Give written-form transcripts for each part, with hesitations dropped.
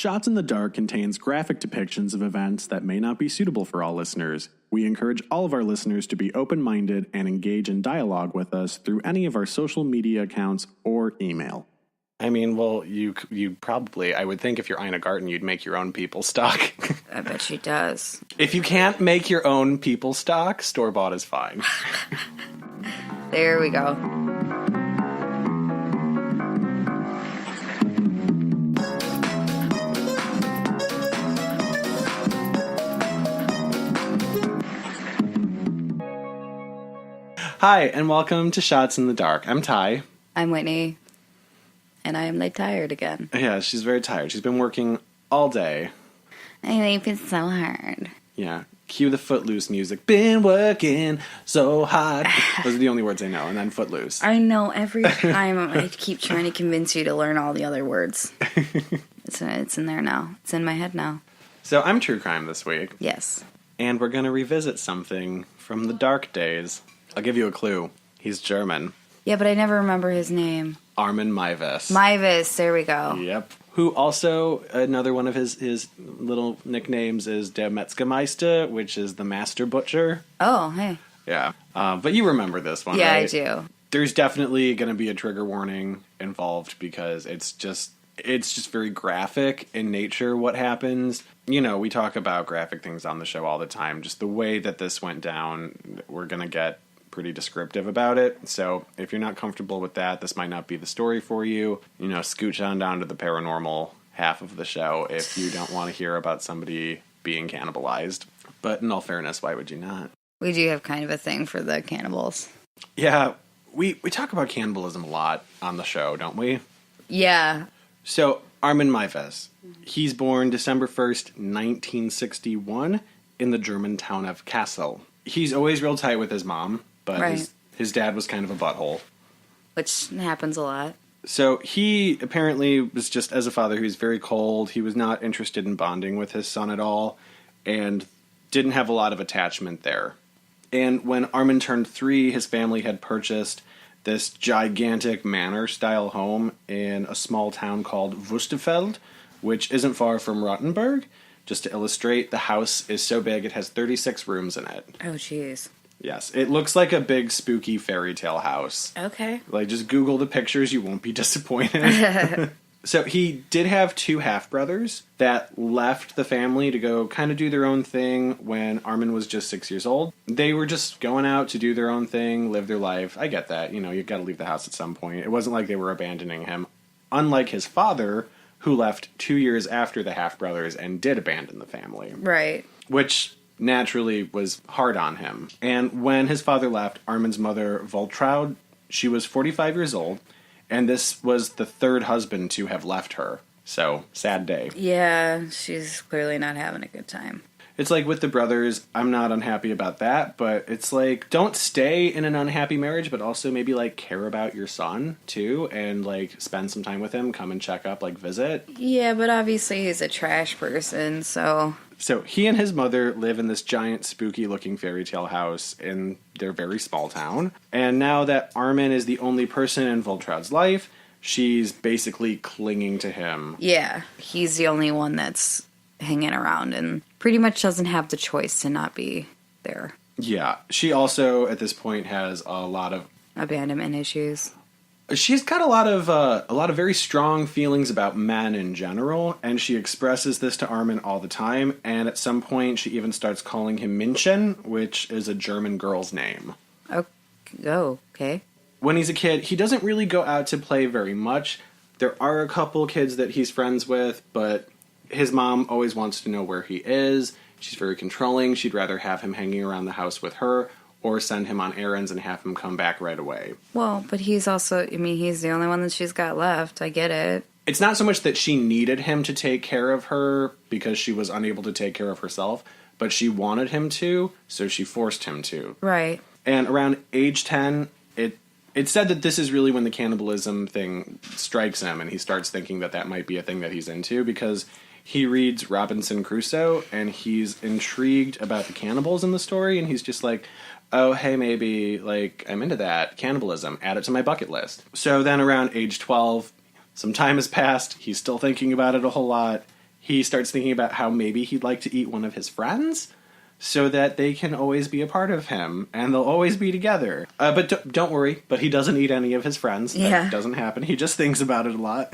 Shots in the Dark contains graphic depictions of events that may not be suitable for all listeners. We encourage all of our listeners to be open-minded and engage in dialogue with us through any of our social media accounts or email. I mean, well, you probably, I would think if you're Ina Garten, you'd make your own people stock. I bet she does. If you can't make your own people stock, store-bought is fine. There we go. Hi, and welcome to Shots in the Dark. I'm Ty. I'm Whitney. And I am like tired again. Yeah, she's very tired. She's been working all day. I think it's so hard. Yeah. Cue the Footloose music. Been working so hard. Those are the only words I know. And then Footloose. I know. Every time I keep trying to convince you to learn all the other words. It's in there now. It's in my head now. So I'm True Crime this week. Yes. And we're going to revisit something from the dark days. I'll give you a clue. He's German. Yeah, but I never remember his name. Armin Meiwes. Meiwes, there we go. Yep. Who also, another one of his little nicknames is Der Metzgermeister, which is the Master Butcher. Oh, hey. Yeah. But you remember this one, yeah, right? I do. There's definitely going to be a trigger warning involved because it's just very graphic in nature what happens. You know, we talk about graphic things on the show all the time. Just the way that this went down, we're going to get pretty descriptive about it. So if you're not comfortable with that, this might not be the story for you. You know, scooch on down to the paranormal half of the show if you don't want to hear about somebody being cannibalized. But in all fairness, why would you not? We do have kind of a thing for the cannibals. Yeah, we talk about cannibalism a lot on the show, don't we? Yeah. So, Armin Meiwes, he's born December 1st, 1961, in the German town of Kassel. He's always real tight with his mom, but right. his dad was kind of a butthole. Which happens a lot. So he apparently was just, as a father, he was very cold. He was not interested in bonding with his son at all, and didn't have a lot of attachment there. And when Armin turned 3, his family had purchased this gigantic manor-style home in a small town called Wüstefeld, which isn't far from Rotenburg. Just to illustrate, the house is so big it has 36 rooms in it. Oh, jeez. Yes, it looks like a big spooky fairy tale house. Okay. Like, just Google the pictures, you won't be disappointed. So he did have 2 half-brothers that left the family to go kind of do their own thing when Armin was just 6 years old. They were just going out to do their own thing, live their life. I get that. You know, you've got to leave the house at some point. It wasn't like they were abandoning him. Unlike his father, who left 2 years after the half-brothers and did abandon the family. Right. Which naturally was hard on him. And when his father left, Armin's mother, Waltraud, she was 45 years old, and this was the 3rd husband to have left her. So, sad day. Yeah, she's clearly not having a good time. It's like with the brothers, I'm not unhappy about that, but it's like, don't stay in an unhappy marriage, but also maybe, like, care about your son, too, and, like, spend some time with him, come and check up, like, visit. Yeah, but obviously he's a trash person, so... So he and his mother live in this giant, spooky-looking fairy tale house in their very small town. And now that Armin is the only person in Voltraud's life, she's basically clinging to him. Yeah, he's the only one that's hanging around and pretty much doesn't have the choice to not be there. Yeah, she also, at this point, has a lot of... abandonment issues. She's got a lot of very strong feelings about men in general, and she expresses this to Armin all the time, and at some point she even starts calling him Männchen, which is a German girl's name. Oh, okay. When he's a kid, he doesn't really go out to play very much. There are a couple kids that he's friends with, but his mom always wants to know where he is. She's very controlling. She'd rather have him hanging around the house with her, or send him on errands and have him come back right away. Well, but he's also, I mean, he's the only one that she's got left. I get it. It's not so much that she needed him to take care of her because she was unable to take care of herself, but she wanted him to, so she forced him to. Right. And around age 10, it's said that this is really when the cannibalism thing strikes him, and he starts thinking that that might be a thing that he's into, because he reads Robinson Crusoe, and he's intrigued about the cannibals in the story, and he's just like, oh, hey, maybe, like, I'm into that. Cannibalism. Add it to my bucket list. So then around age 12, some time has passed. He's still thinking about it a whole lot. he starts thinking about how maybe he'd like to eat one of his friends so that they can always be a part of him and they'll always be together. But don't worry, but he doesn't eat any of his friends. Yeah. That doesn't happen. He just thinks about it a lot.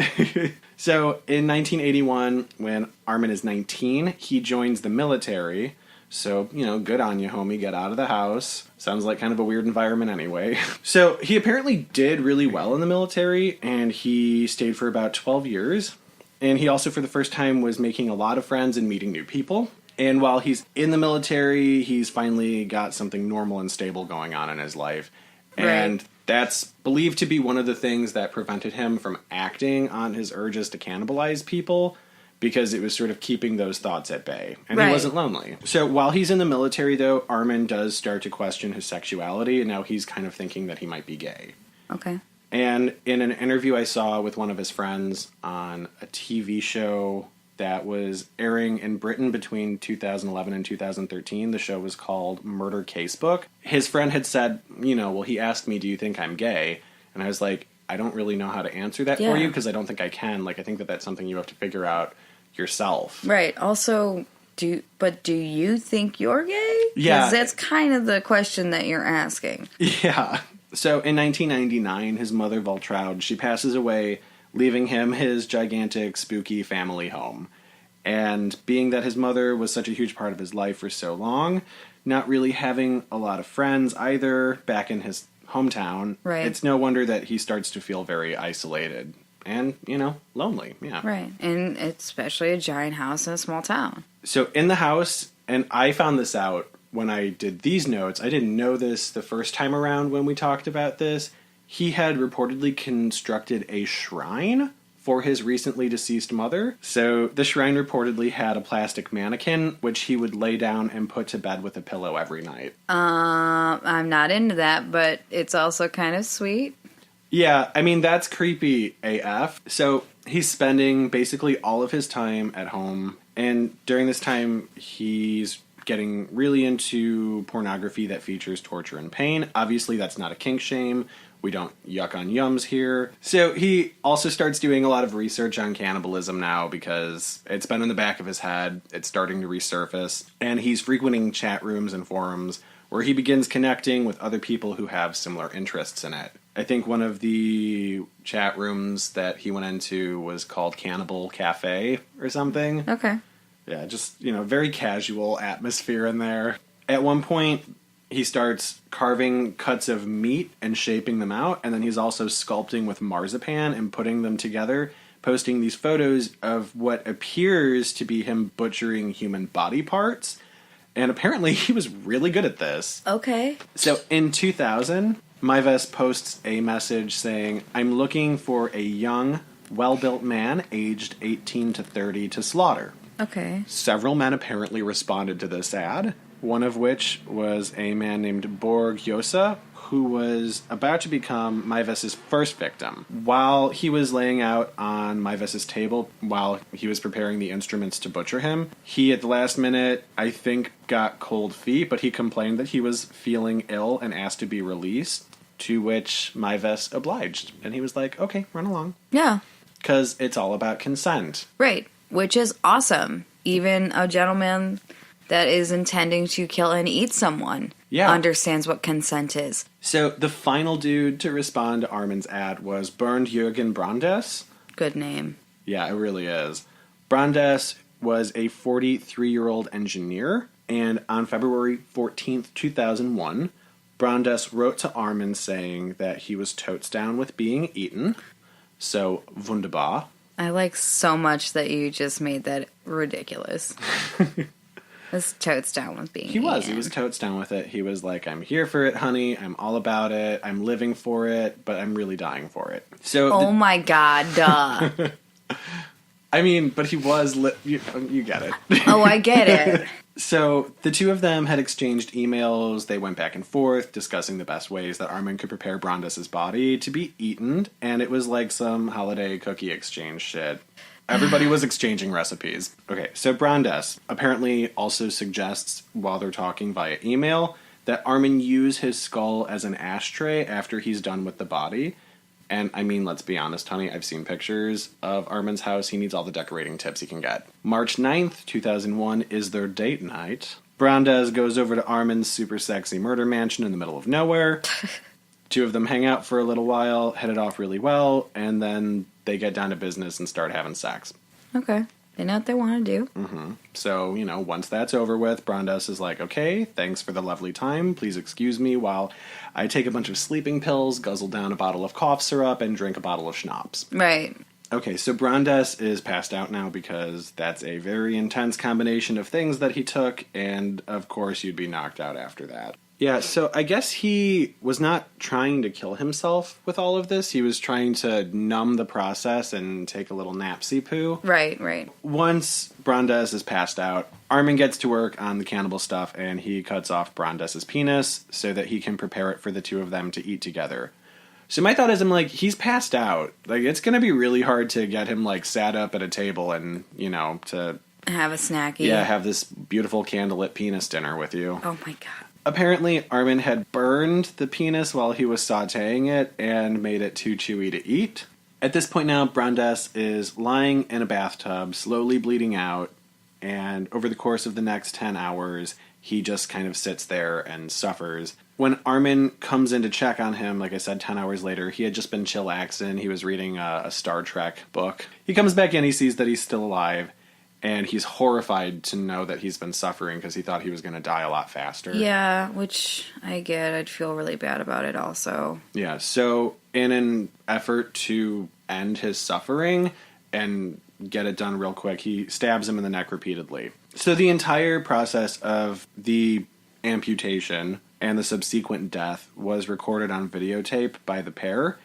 So in 1981, when Armin is 19, he joins the military. So, good on you, homie. Get out of the house. Sounds like kind of a weird environment anyway. So he apparently did really well in the military, and he stayed for about 12 years. And he also, for the first time, was making a lot of friends and meeting new people. And while he's in the military, he's finally got something normal and stable going on in his life. And that's believed to be one of the things that prevented him from acting on his urges to cannibalize people, because it was sort of keeping those thoughts at bay. And he wasn't lonely. So while he's in the military, though, Armin does start to question his sexuality, and now he's kind of thinking that he might be gay. Okay. And in an interview I saw with one of his friends on a TV show that was airing in Britain between 2011 and 2013, the show was called Murder Casebook. His friend had said, well, he asked me, do you think I'm gay? And I was like, I don't really know how to answer that for you, because I don't think I can. Like, I think that that's something you have to figure out yourself. Right. Also, do you think you're gay? Yeah. Because that's kind of the question that you're asking. Yeah. So in 1999, his mother, Valtraud, she passes away, leaving him his gigantic, spooky family home. And being that his mother was such a huge part of his life for so long, not really having a lot of friends either back in his hometown, it's no wonder that he starts to feel very isolated. And, lonely, yeah. Right, and especially a giant house in a small town. So in the house, and I found this out when I did these notes, I didn't know this the first time around when we talked about this, he had reportedly constructed a shrine for his recently deceased mother. So the shrine reportedly had a plastic mannequin, which he would lay down and put to bed with a pillow every night. I'm not into that, but it's also kind of sweet. Yeah, I mean, that's creepy AF. So he's spending basically all of his time at home, and during this time, he's getting really into pornography that features torture and pain. Obviously, that's not a kink shame. We don't yuck on yums here. So he also starts doing a lot of research on cannibalism now, because it's been in the back of his head. It's starting to resurface. And he's frequenting chat rooms and forums where he begins connecting with other people who have similar interests in it. I think one of the chat rooms that he went into was called Cannibal Cafe or something. Okay. Yeah, just, very casual atmosphere in there. At one point, he starts carving cuts of meat and shaping them out, and then he's also sculpting with marzipan and putting them together, posting these photos of what appears to be him butchering human body parts. And apparently he was really good at this. Okay. So in 2000, Meiwes posts a message saying, "I'm looking for a young, well-built man aged 18 to 30 to slaughter." Okay. Several men apparently responded to this ad, one of which was a man named Borg Yosa, who was about to become Meiwes' first victim. While he was laying out on Meiwes' table, while he was preparing the instruments to butcher him, he, at the last minute, I think, got cold feet, but he complained that he was feeling ill and asked to be released, to which Meiwes obliged. And he was like, okay, run along. Yeah. Because it's all about consent. Right. Which is awesome. Even a gentleman that is intending to kill and eat someone understands what consent is. So the final dude to respond to Armin's ad was Bernd Jürgen Brandes. Good name. Yeah, it really is. Brandes was a 43-year-old engineer, and on February 14th, 2001, Brandes wrote to Armin saying that he was totes down with being eaten. So, wunderbar. I like so much that you just made that ridiculous. Was totes down with being He was eaten. totes down with it. He was like, I'm here for it, honey. I'm all about it. I'm living for it, but I'm really dying for it. So, oh my god, duh. I mean, but he was, you get it. Oh, I get it. So the two of them had exchanged emails. They went back and forth discussing the best ways that Armin could prepare Brandes' body to be eaten. And it was like some holiday cookie exchange shit. Everybody was exchanging recipes. Okay, so Brandes apparently also suggests, while they're talking via email, that Armin use his skull as an ashtray after he's done with the body. And I mean, let's be honest, honey, I've seen pictures of Armin's house. He needs all the decorating tips he can get. March 9th, 2001 is their date night. Brandes goes over to Armin's super sexy murder mansion in the middle of nowhere. Two of them hang out for a little while, hit it off really well, and then they get down to business and start having sex. Okay. They know what they want to do. Mm-hmm. So, once that's over with, Brandes is like, okay, thanks for the lovely time. Please excuse me while I take a bunch of sleeping pills, guzzle down a bottle of cough syrup, and drink a bottle of schnapps. Right. Okay, so Brandes is passed out now because that's a very intense combination of things that he took, and of course you'd be knocked out after that. Yeah, so I guess he was not trying to kill himself with all of this. He was trying to numb the process and take a little napsy poo. Right. Once Brandes is passed out, Armin gets to work on the cannibal stuff, and he cuts off Brandes' penis so that he can prepare it for the two of them to eat together. So my thought is, I'm like, he's passed out. Like, it's going to be really hard to get him, like, sat up at a table and, to... have a snacky. Yeah, have this beautiful candlelit penis dinner with you. Oh, my God. Apparently, Armin had burned the penis while he was sautéing it and made it too chewy to eat. At this point now, Brandes is lying in a bathtub, slowly bleeding out, and over the course of the next 10 hours, he just kind of sits there and suffers. When Armin comes in to check on him, like I said, 10 hours later, he had just been chillaxing. He was reading a Star Trek book. He comes back in, he sees that he's still alive, and he's horrified to know that he's been suffering because he thought he was going to die a lot faster. Yeah, which I get. I'd feel really bad about it also. Yeah, so in an effort to end his suffering and get it done real quick, he stabs him in the neck repeatedly. So the entire process of the amputation and the subsequent death was recorded on videotape by the pair,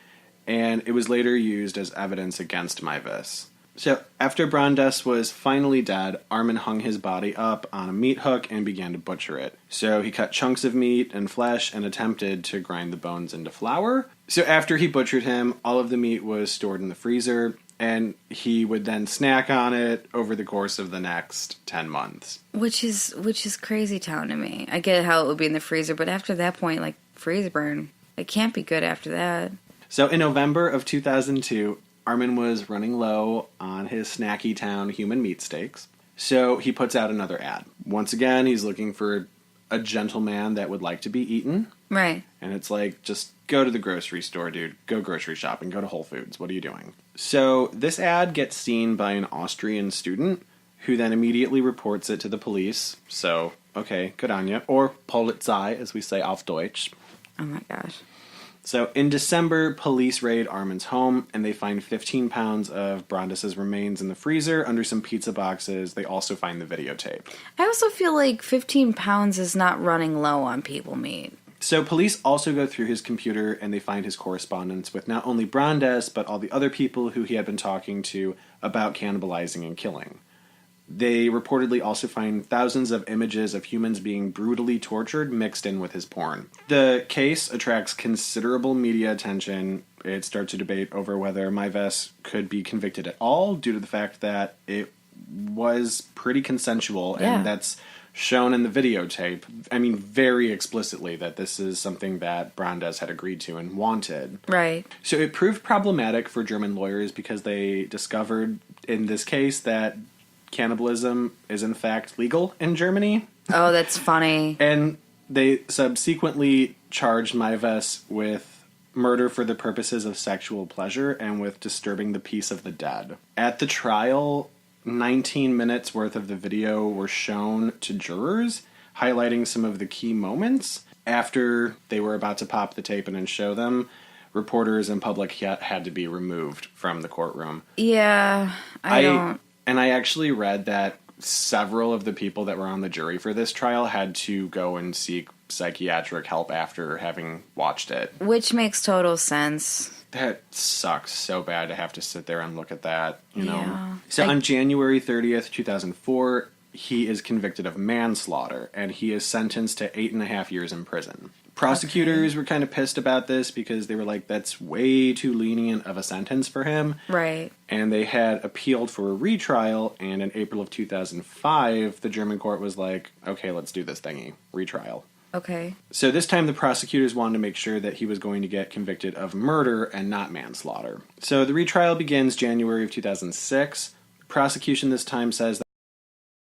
and it was later used as evidence against Meiwes. So, after Brandes was finally dead, Armin hung his body up on a meat hook and began to butcher it. So, he cut chunks of meat and flesh and attempted to grind the bones into flour. So, after he butchered him, all of the meat was stored in the freezer, and he would then snack on it over the course of the next 10 months. Which is crazy town to me. I get how it would be in the freezer, but after that point, like, freeze burn. It can't be good after that. So, in November of 2002... Armin was running low on his snacky town human meat steaks, so he puts out another ad. Once again, he's looking for a gentleman that would like to be eaten. Right. And it's like, just go to the grocery store, dude. Go grocery shopping. Go to Whole Foods. What are you doing? So this ad gets seen by an Austrian student, who then immediately reports it to the police. So, okay, good on you. Or Polizei, as we say auf Deutsch. Oh my gosh. So, in December, police raid Armin's home, and they find 15 pounds of Brandes' remains in the freezer under some pizza boxes. They also find the videotape. I also feel like 15 pounds is not running low on people meat. So, police also go through his computer, and they find his correspondence with not only Brandes, but all the other people who he had been talking to about cannibalizing and killing. They reportedly also find thousands of images of humans being brutally tortured mixed in with his porn. The case attracts considerable media attention. It starts a debate over whether Meiwes could be convicted at all due to the fact that it was pretty consensual, and that's shown in the videotape. I mean, very explicitly that this is something that Brandes had agreed to and wanted. Right. So it proved problematic for German lawyers because they discovered in this case that cannibalism is in fact legal in Germany. Oh, that's funny. And they subsequently charged Meiwes with murder for the purposes of sexual pleasure and with disturbing the peace of the dead. At the trial, 19 minutes worth of the video were shown to jurors, highlighting some of the key moments. After they were about to pop the tape and then show them, reporters and public had to be removed from the courtroom. Yeah, I don't... And I actually read that several of the people that were on the jury for this trial had to go and seek psychiatric help after having watched it. Which makes total sense. That sucks so bad to have to sit there and look at that, you know. So on January 30th, 2004, he is convicted of manslaughter, and he is sentenced to 8.5 years in prison. Prosecutors were kind of pissed about this because they were like, that's way too lenient of a sentence for him. Right. And they had appealed for a retrial, and in April of 2005, the German court was like, okay, let's do this thingy. Retrial. Okay. So this time the prosecutors wanted to make sure that he was going to get convicted of murder and not manslaughter. So the retrial begins January of 2006. The prosecution this time says